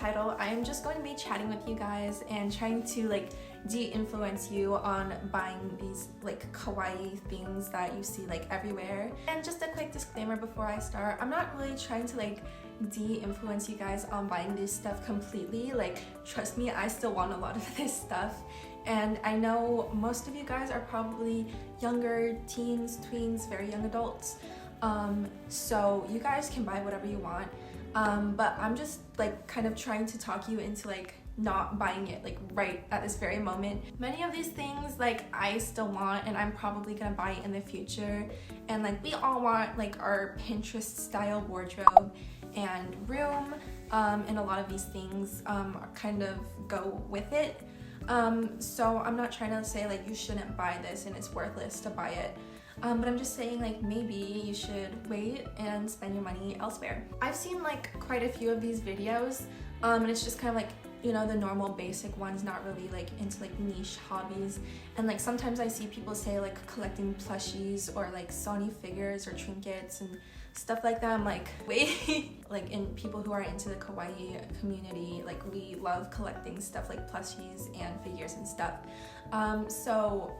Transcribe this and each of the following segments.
title, I am just going to be chatting with you guys and trying to like de-influence you on buying these like kawaii things that you see like everywhere. And just a quick disclaimer before I start, I'm not really trying to like de-influence you guys on buying this stuff completely. Like, trust me, I still want a lot of this stuff. And I know most of you guys are probably younger teens, tweens, very young adults. So you guys can buy whatever you want. But I'm just like kind of trying to talk you into like not buying it like right at this very moment. Many of these things like I still want and I'm probably gonna buy it in the future. And like we all want like our Pinterest style wardrobe and room, and a lot of these things kind of go with it. So I'm not trying to say like you shouldn't buy this and it's worthless to buy it. But I'm just saying like maybe you should wait and spend your money elsewhere. I've seen like quite a few of these videos, and it's just kind of like, you know, the normal basic ones, not really like into like niche hobbies. And like sometimes I see people say like collecting plushies or like Sony figures or trinkets and stuff like that. I'm like, wait. Like in people who are into the kawaii community, like we love collecting stuff like plushies and figures and stuff. So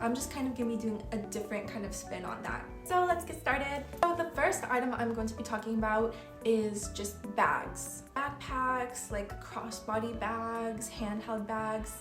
I'm just kind of gonna be doing a different kind of spin on that. So let's get started. So the first item I'm going to be talking about is just bags. Backpacks, like crossbody bags, handheld bags.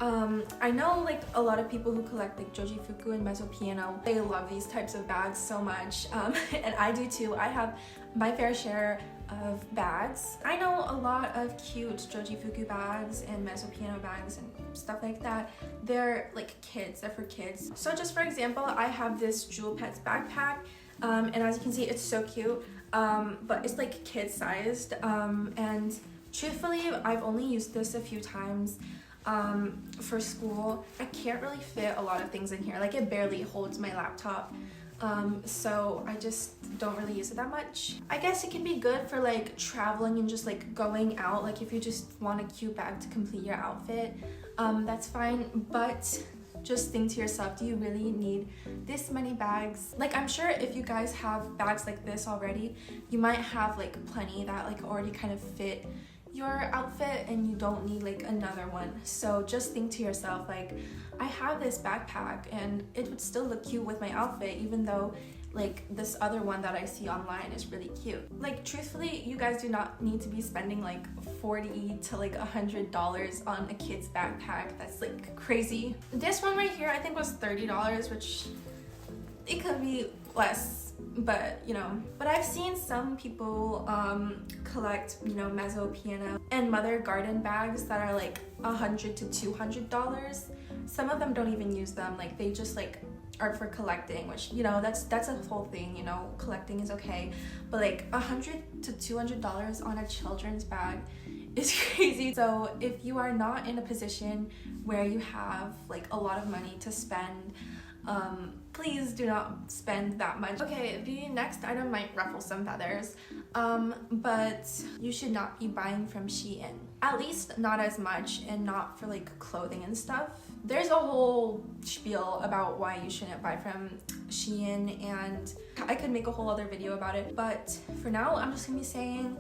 I know like a lot of people who collect like Jojifuku and mezzo piano, they love these types of bags so much, and I do too. I have my fair share of bags. I know a lot of cute Jojifuku bags and mezzo piano bags and stuff like that. They're like kids, they're for kids. So just for example, I have this Jewel Pets backpack, and as you can see, it's so cute, but it's like kid sized, and truthfully, I've only used this a few times for school. I can't really fit a lot of things in here, like it barely holds my laptop. So I just don't really use it that much. I guess it can be good for like traveling and just like going out, like if you just want a cute bag to complete your outfit, that's fine. But just think to yourself, do you really need this many bags? Like, I'm sure if you guys have bags like this already, you might have like plenty that like already kind of fit your outfit and you don't need like another one. So just think to yourself, like, I have this backpack and it would still look cute with my outfit, even though like this other one that I see online is really cute. Like, truthfully, you guys do not need to be spending like $40 to like $100 on a kid's backpack. That's like crazy. This one right here I think was $30, which it could be less, but you know. But I've seen some people collect, you know, mezzo piano and mother garden bags that are like $100 to $200. Some of them don't even use them, like they just like are for collecting, which, you know, that's a whole thing, you know, collecting is okay, but like $100 to $200 on a children's bag is crazy. So if you are not in a position where you have like a lot of money to spend, please do not spend that much. Okay, the next item might ruffle some feathers, but you should not be buying from Shein. At least not as much, and not for like clothing and stuff. There's a whole spiel about why you shouldn't buy from Shein, and I could make a whole other video about it, but for now I'm just gonna be saying,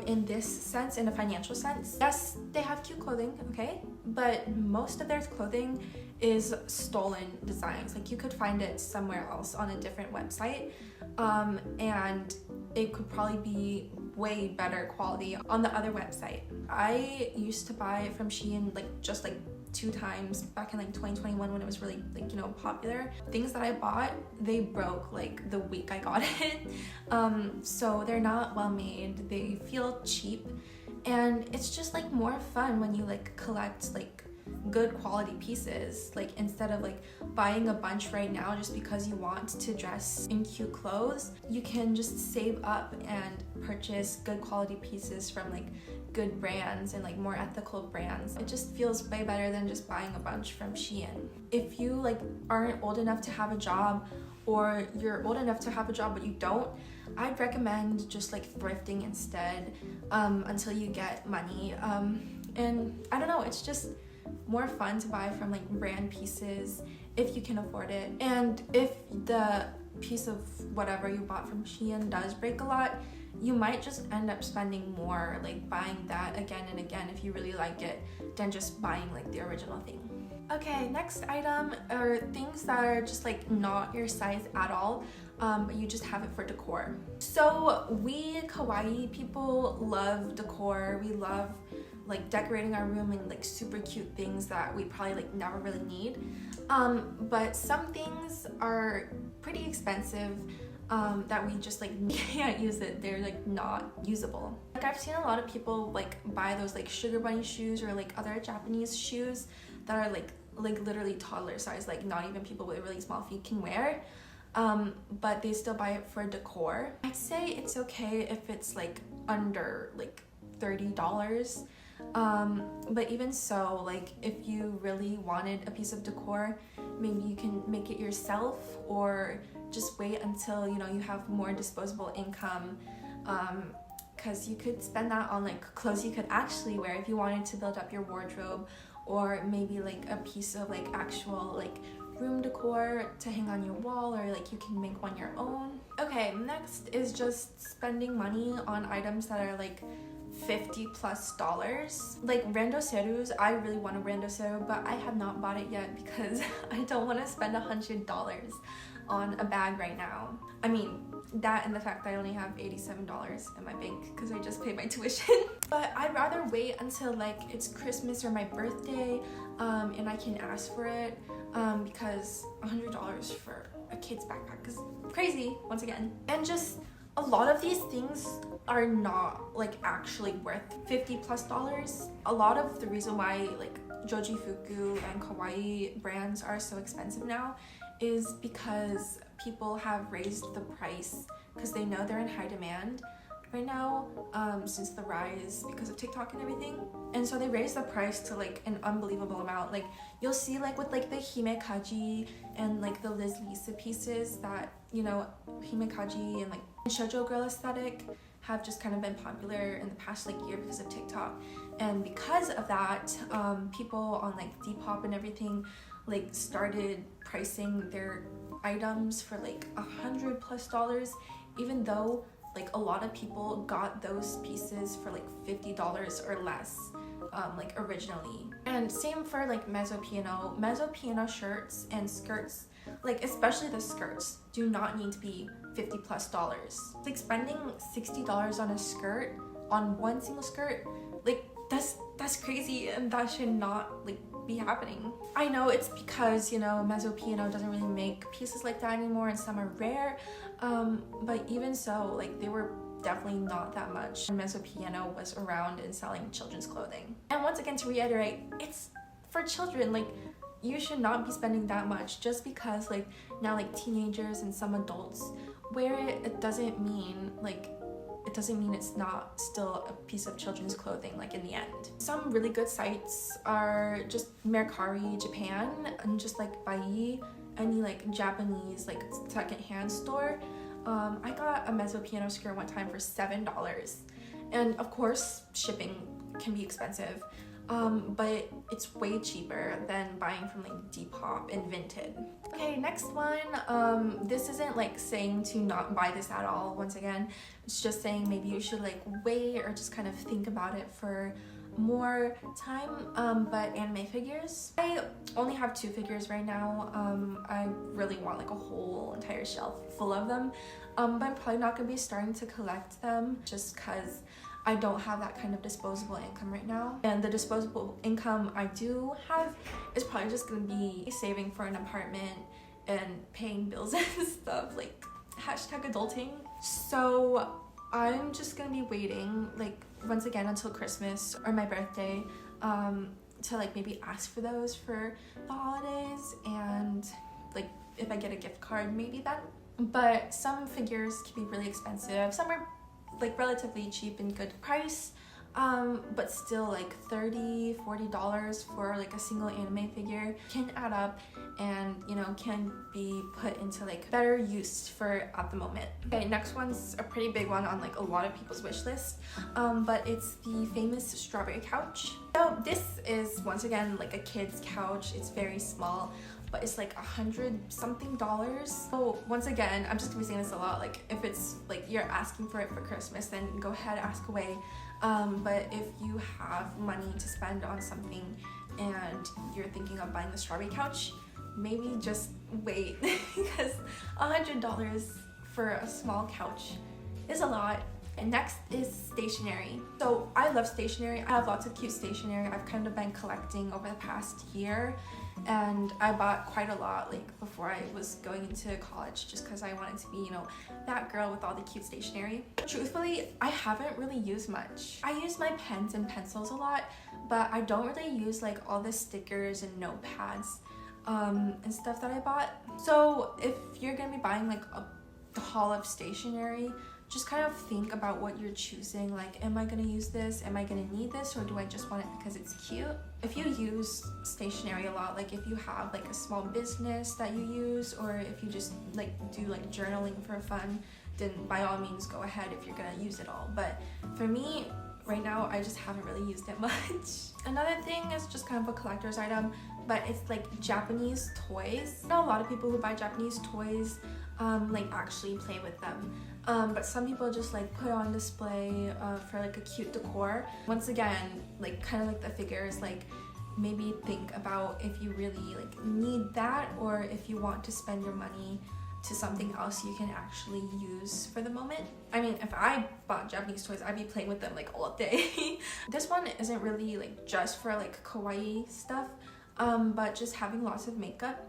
in this sense, in a financial sense, yes, they have cute clothing, okay, but most of their clothing is stolen designs. Like, you could find it somewhere else on a different website, and it could probably be way better quality on the other website. I used to buy from Shein like just like 2 times back in like 2021 when it was really like, you know, popular. Things that I bought, they broke like the week I got it. So they're not well made, they feel cheap, and it's just like more fun when you like collect like good quality pieces, like instead of like buying a bunch right now just because you want to dress in cute clothes. You can just save up and purchase good quality pieces from like good brands and like more ethical brands. It just feels way better than just buying a bunch from Shein. If you like aren't old enough to have a job, or you're old enough to have a job but you don't, I'd recommend just like thrifting instead, until you get money. And I don't know, it's just more fun to buy from like brand pieces if you can afford it. And if the piece of whatever you bought from Shein does break a lot, you might just end up spending more like buying that again and again if you really like it than just buying like the original thing. Okay, next item are things that are just like not your size at all, but you just have it for decor. So we kawaii people love decor. We love like decorating our room and like super cute things that we probably like never really need. But some things are pretty expensive that we just like can't use it. They're like not usable. Like I've seen a lot of people like buy those like sugar bunny shoes or like other Japanese shoes that are like literally toddler size, like not even people with really small feet can wear. But they still buy it for decor. I'd say it's okay if it's like under like $30. But even so, like if you really wanted a piece of decor, maybe you can make it yourself or just wait until you know you have more disposable income, because you could spend that on like clothes you could actually wear if you wanted to build up your wardrobe, or maybe like a piece of like actual like room decor to hang on your wall, or like you can make one your own. Okay, next is just spending money on items that are like $50+. Like randoserus, I really want a randoseru, but I have not bought it yet because I don't want to spend $100 on a bag right now. I mean, that and the fact that I only have $87 in my bank because I just paid my tuition. But I'd rather wait until like it's Christmas or my birthday, and I can ask for it, because $100 for a kid's backpack is crazy once again. And just a lot of these things are not like actually worth $50+. A lot of the reason why like Joji Fuku and kawaii brands are so expensive now is because people have raised the price because they know they're in high demand right now, since the rise because of TikTok and everything. And so they raise the price to like an unbelievable amount. Like you'll see like with like the himekaji and like the loveliesss pieces that, you know, himekaji and like shoujo girl aesthetic have just kind of been popular in the past like year because of TikTok. And because of that, people on like Depop and everything like started pricing their items for like $100+, even though like a lot of people got those pieces for like $50 or less, like originally. And same for like mezzo piano shirts and skirts, like especially the skirts do not need to be $50+. Like spending $60 on a skirt, on one single skirt, like that's crazy, and that should not like be happening. I know it's because, you know, mezzo piano doesn't really make pieces like that anymore and some are rare, but even so, like they were definitely not that much. Mezzo piano was around and selling children's clothing. And once again, to reiterate, it's for children. Like you should not be spending that much just because like now like teenagers and some adults wear it. It doesn't mean it's not still a piece of children's clothing, like in the end. Some really good sites are just Mercari Japan and just like Bai, any like Japanese like secondhand store. I got a mezzo piano skirt one time for $7, and of course shipping can be expensive, but it's way cheaper than buying from like Depop and Vinted. Okay, next one. This isn't like saying to not buy this at all. Once again, it's just saying maybe you should like wait or just kind of think about it for more time. But anime figures, I only have 2 figures right now. I really want like a whole entire shelf full of them, but I'm probably not gonna be starting to collect them just because I don't have that kind of disposable income right now. And the disposable income I do have is probably just gonna be saving for an apartment and paying bills and stuff, like #adulting. So I'm just gonna be waiting like once again until Christmas or my birthday, to like maybe ask for those for the holidays, and like if I get a gift card, maybe that. But some figures can be really expensive. Some are like relatively cheap and good price, but still like $30-40 for like a single anime figure can add up, and you know, can be put into like better use for at the moment. Okay, next one's a pretty big one on like a lot of people's wish list, but it's the famous strawberry couch. So this is once again like a kid's couch. It's very small, but it's like $100-something. So once again, I'm just gonna be saying this a lot, like if it's like you're asking for it for Christmas, then go ahead, ask away. But if you have money to spend on something and you're thinking of buying the strawberry couch, maybe just wait because $100 for a small couch is a lot. And next is stationery. So I love stationery. I have lots of cute stationery. I've kind of been collecting over the past year, and I bought quite a lot like before I was going into college, just because I wanted to be, you know, that girl with all the cute stationery. Truthfully, I haven't really used much. I use my pens and pencils a lot, but I don't really use like all the stickers and notepads and stuff that I bought. So if you're gonna be buying like a haul of stationery, just kind of think about what you're choosing. Like, am I gonna use this? Am I gonna need this? Or do I just want it because it's cute? If you use stationery a lot, like if you have like a small business that you use, or if you just like do like journaling for fun, then by all means go ahead if you're gonna use it all. But for me, right now, I just haven't really used it much. Another thing is just kind of a collector's item, but it's like Japanese toys. I know a lot of people who buy Japanese toys like actually play with them. But some people just like put on display for like a cute decor. Once again, like kind of like the figures, like maybe think about if you really like need that, or if you want to spend your money to something else you can actually use for the moment. I mean, if I bought Japanese toys, I'd be playing with them like all day. This one isn't really like just for like kawaii stuff, but just having lots of makeup.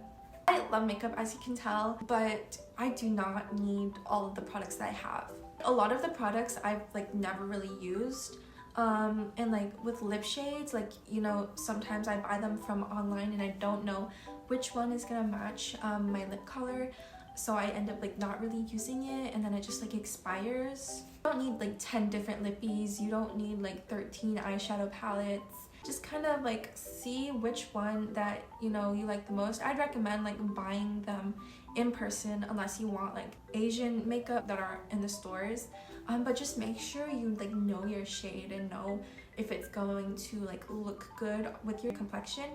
I love makeup, as you can tell, but I do not need all of the products that I have. A lot of the products I've like never really used, and like with lip shades, like, you know, sometimes I buy them from online and I don't know which one is gonna match my lip color, so I end up like not really using it, and then it just like expires. You don't need like 10 different lippies, you don't need like 13 eyeshadow palettes. Just kind of like see which one that, you know, you like the most. I'd recommend like buying them in person unless you want like Asian makeup that are in the stores, but just make sure you like know your shade and know if it's going to like look good with your complexion,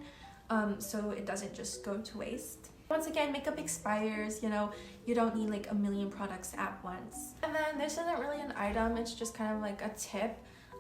so it doesn't just go to waste. Once again, makeup expires, you know, you don't need like a million products at once. And then this isn't really an item, it's just kind of like a tip.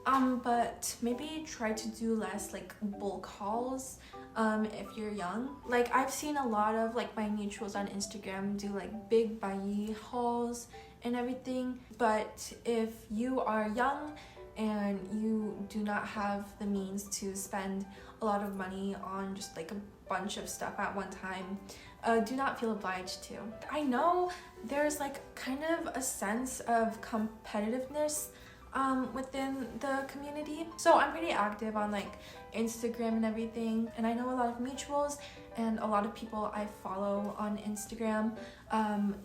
But maybe try to do less like bulk hauls if you're young. Like I've seen a lot of like my mutuals on Instagram do like big buy hauls and everything, but if you are young and you do not have the means to spend a lot of money on just like a bunch of stuff at one time, do not feel obliged to. I know there's like kind of a sense of competitiveness within the community. So I'm pretty active on like Instagram and everything, and I know a lot of mutuals and a lot of people I follow on Instagram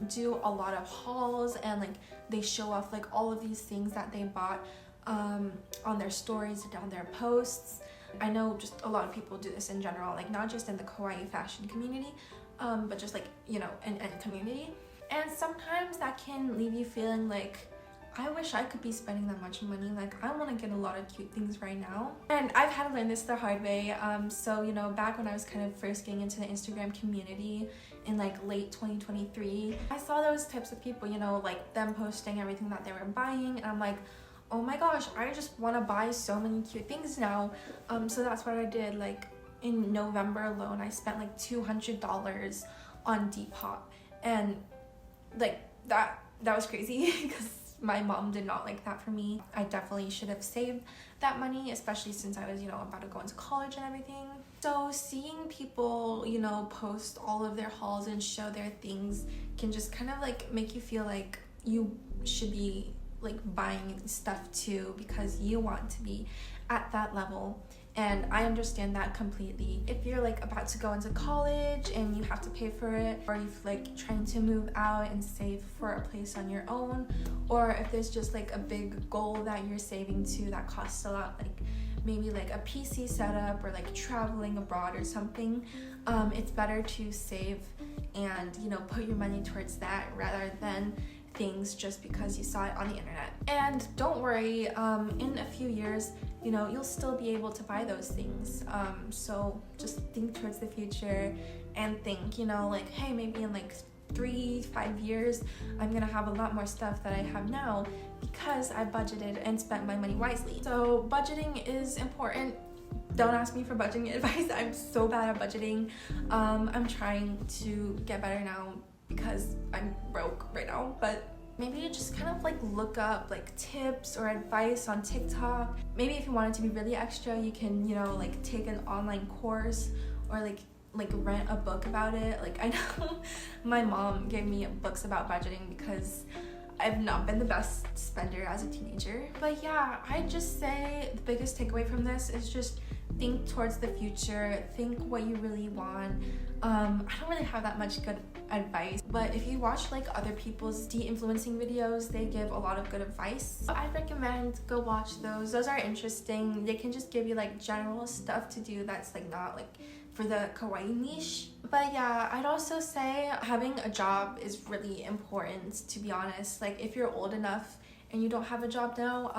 do a lot of hauls, and like they show off like all of these things that they bought on their stories and on their posts. I know just a lot of people do this in general, like not just in the kawaii fashion community, but just like, you know, in any community. And sometimes that can leave you feeling like, I wish I could be spending that much money. Like I want to get a lot of cute things right now. And I've had to learn this the hard way. So, you know, back when I was kind of first getting into the Instagram community in like late 2023, I saw those types of people, you know, like them posting everything that they were buying, and I'm like, oh my gosh, I just want to buy so many cute things now. So that's what I did. Like in November alone, I spent like $200 on Depop, and like that was crazy because my mom did not like that for me. I definitely should have saved that money, especially since I was, you know, about to go into college and everything. So seeing people, you know, post all of their hauls and show their things can just kind of like make you feel like you should be like buying stuff too, because you want to be at that level. And I understand that completely. If you're like about to go into college and you have to pay for it, or you're like trying to move out and save for a place on your own, or if there's just like a big goal that you're saving to that costs a lot, like maybe like a PC setup or like traveling abroad or something, it's better to save and, you know, put your money towards that rather than things just because you saw it on the internet. And don't worry, in a few years, you know, you'll still be able to buy those things. So just think towards the future and think, you know, like, hey, maybe in like 3-5 years I'm gonna have a lot more stuff that I have now because I budgeted and spent my money wisely. So budgeting is important. Don't ask me for budgeting advice. I'm so bad at budgeting. I'm trying to get better now because I'm broke right now, but maybe you just kind of like look up like tips or advice on TikTok. Maybe if you want it to be really extra, you can, you know, like take an online course or like rent a book about it. Like, I know my mom gave me books about budgeting because I've not been the best spender as a teenager. But yeah, I just say the biggest takeaway from this is just think towards the future, think what you really want. I don't really have that much good advice, but if you watch like other people's de-influencing videos, they give a lot of good advice. So I'd recommend go watch those. Those are interesting. They can just give you like general stuff to do that's like not like for the kawaii niche. But yeah, I'd also say having a job is really important, to be honest. Like, if you're old enough and you don't have a job now,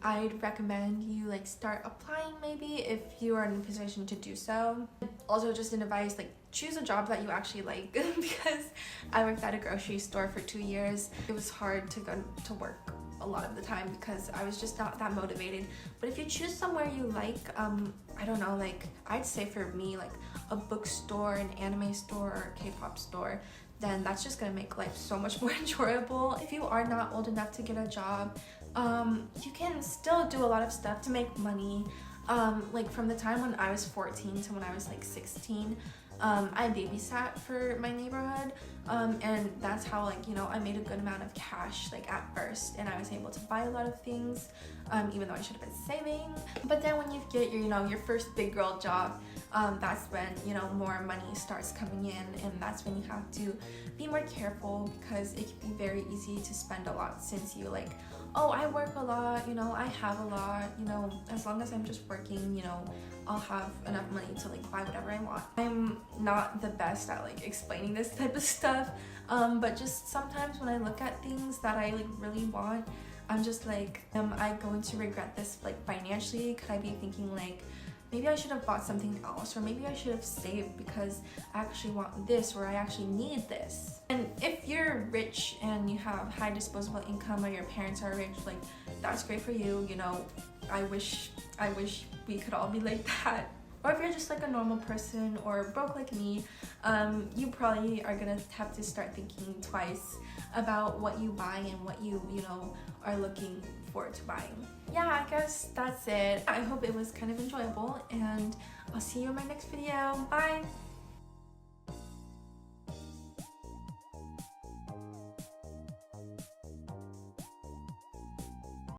I'd recommend you like start applying maybe if you are in a position to do so. Also, just an advice, like choose a job that you actually like because I worked at a grocery store for 2 years. It was hard to go to work a lot of the time because I was just not that motivated. But if you choose somewhere you like, I don't know, like I'd say for me like a bookstore, an anime store, or a K-pop store, then that's just gonna make life so much more enjoyable. If you are not old enough to get a job, you can still do a lot of stuff to make money. Like from the time when I was 14 to when I was like 16, I babysat for my neighborhood, and that's how, like, you know, I made a good amount of cash like at first, and I was able to buy a lot of things, even though I should have been saving. But then when you get your, you know, your first big girl job, that's when, you know, more money starts coming in, and that's when you have to be more careful because it can be very easy to spend a lot since you like, oh, I work a lot, you know, I have a lot, you know, as long as I'm just working, you know, I'll have enough money to like buy whatever I want. I'm not the best at like explaining this type of stuff, but just sometimes when I look at things that I like really want, I'm just like, am I going to regret this like financially? Could I be thinking like, maybe I should have bought something else, or maybe I should have saved because I actually want this, or I actually need this. And if you're rich and you have high disposable income, or your parents are rich, like that's great for you, you know. I wish we could all be like that. Or if you're just like a normal person or broke like me, you probably are gonna have to start thinking twice about what you buy and what you know, are looking forward to buying. Yeah, I guess that's it. I hope it was kind of enjoyable, and I'll see you in my next video. Bye!